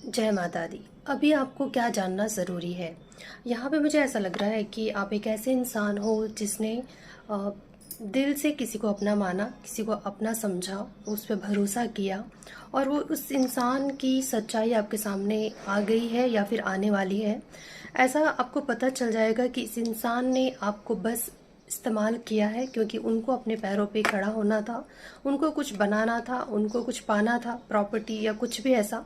जय माता दी। अभी आपको क्या जानना ज़रूरी है? यहाँ पे मुझे ऐसा लग रहा है कि आप एक ऐसे इंसान हो जिसने अ, दिल से किसी को अपना माना, किसी को अपना समझा, उस पे भरोसा किया और वो उस इंसान की सच्चाई आपके सामने आ गई है या फिर आने वाली है। ऐसा आपको पता चल जाएगा कि इस इंसान ने आपको बस इस्तेमाल किया है क्योंकि उनको अपने पैरों पे खड़ा होना था, उनको कुछ बनाना था, उनको कुछ पाना था, प्रॉपर्टी या कुछ भी ऐसा।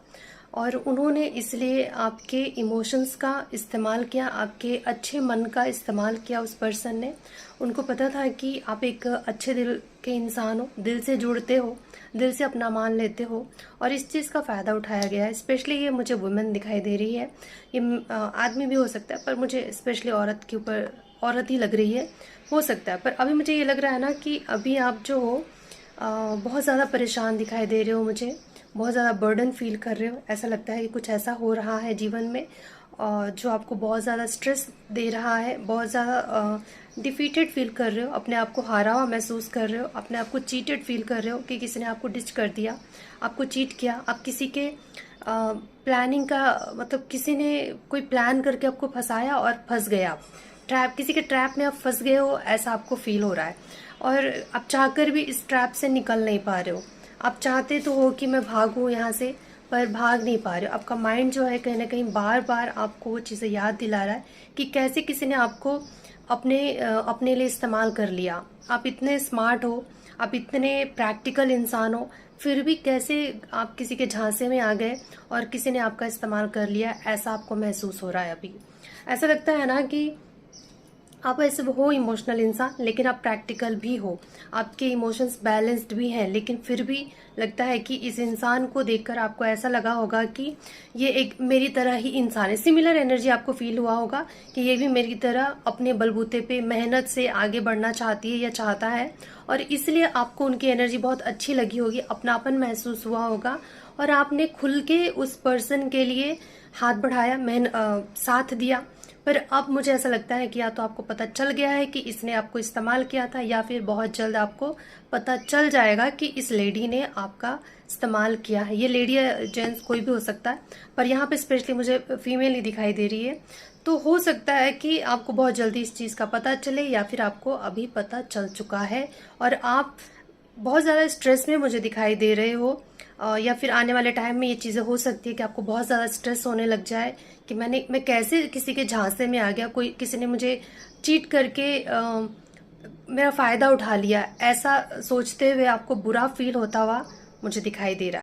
और उन्होंने इसलिए आपके इमोशंस का इस्तेमाल किया, आपके अच्छे मन का इस्तेमाल किया उस पर्सन ने। उनको पता था कि आप एक अच्छे दिल के इंसान हो, दिल से जुड़ते हो, दिल से अपना मान लेते हो और इस चीज़ का फ़ायदा उठाया गया है। स्पेशली ये मुझे वुमेन दिखाई दे रही है, ये आदमी भी हो सकता है पर मुझे स्पेशली औरत के ऊपर औरत ही लग रही है। हो सकता है पर अभी मुझे ये लग रहा है ना कि अभी आप जो हो बहुत ज़्यादा परेशान दिखाई दे रहे हो मुझे, बहुत ज़्यादा बर्डन फील कर रहे हो। ऐसा लगता है कि कुछ ऐसा हो रहा है जीवन में और जो आपको बहुत ज़्यादा स्ट्रेस दे रहा है, बहुत ज़्यादा डिफीटेड फील कर रहे हो, अपने आप को हारा हुआ महसूस कर रहे हो, अपने आप को चीटेड फील कर रहे हो कि किसी ने आपको डिच कर दिया, आपको चीट किया, आप किसी के प्लानिंग का मतलब किसी ने कोई प्लान करके आपको फंसाया और फंस गए आप। ट्रैप, किसी के ट्रैप में आप फंस गए हो, ऐसा आपको फील हो रहा है और आप चाहकर भी इस ट्रैप से निकल नहीं पा रहे हो। आप चाहते तो हो कि मैं भागूं यहाँ से, पर भाग नहीं पा रहे हो। आपका माइंड जो है कहीं ना कहीं बार बार आपको वो चीज़ें याद दिला रहा है कि कैसे किसी ने आपको अपने लिए इस्तेमाल कर लिया। आप इतने स्मार्ट हो, आप इतने प्रैक्टिकल इंसान हो, फिर भी कैसे आप किसी के झांसे में आ गए और किसी ने आपका इस्तेमाल कर लिया, ऐसा आपको महसूस हो रहा है अभी। ऐसा लगता है ना कि आप ऐसे हो इमोशनल इंसान लेकिन आप प्रैक्टिकल भी हो, आपके इमोशंस बैलेंस्ड भी हैं, लेकिन फिर भी लगता है कि इस इंसान को देखकर आपको ऐसा लगा होगा कि ये एक मेरी तरह ही इंसान है। सिमिलर एनर्जी आपको फील हुआ होगा कि ये भी मेरी तरह अपने बलबूते पे मेहनत से आगे बढ़ना चाहती है या चाहता है और इसलिए आपको उनकी एनर्जी बहुत अच्छी लगी होगी, अपनापन महसूस हुआ होगा और आपने खुल के उस पर्सन के लिए हाथ बढ़ाया, साथ दिया। पर अब मुझे ऐसा लगता है कि या तो आपको पता चल गया है कि इसने आपको इस्तेमाल किया था या फिर बहुत जल्द आपको पता चल जाएगा कि इस लेडी ने आपका इस्तेमाल किया है। ये लेडी या जेंट्स कोई भी हो सकता है पर यहाँ पे स्पेशली मुझे फीमेल ही दिखाई दे रही है। तो हो सकता है कि आपको बहुत जल्दी इस चीज़ का पता चले या फिर आपको अभी पता चल चुका है और आप बहुत ज़्यादा स्ट्रेस में मुझे दिखाई दे रहे हो। या फिर आने वाले टाइम में ये चीज़ें हो सकती है कि आपको बहुत ज़्यादा स्ट्रेस होने लग जाए कि मैं कैसे किसी के झांसे में आ गया, कोई किसी ने मुझे चीट करके मेरा फ़ायदा उठा लिया, ऐसा सोचते हुए आपको बुरा फील होता हुआ मुझे दिखाई दे रहा है।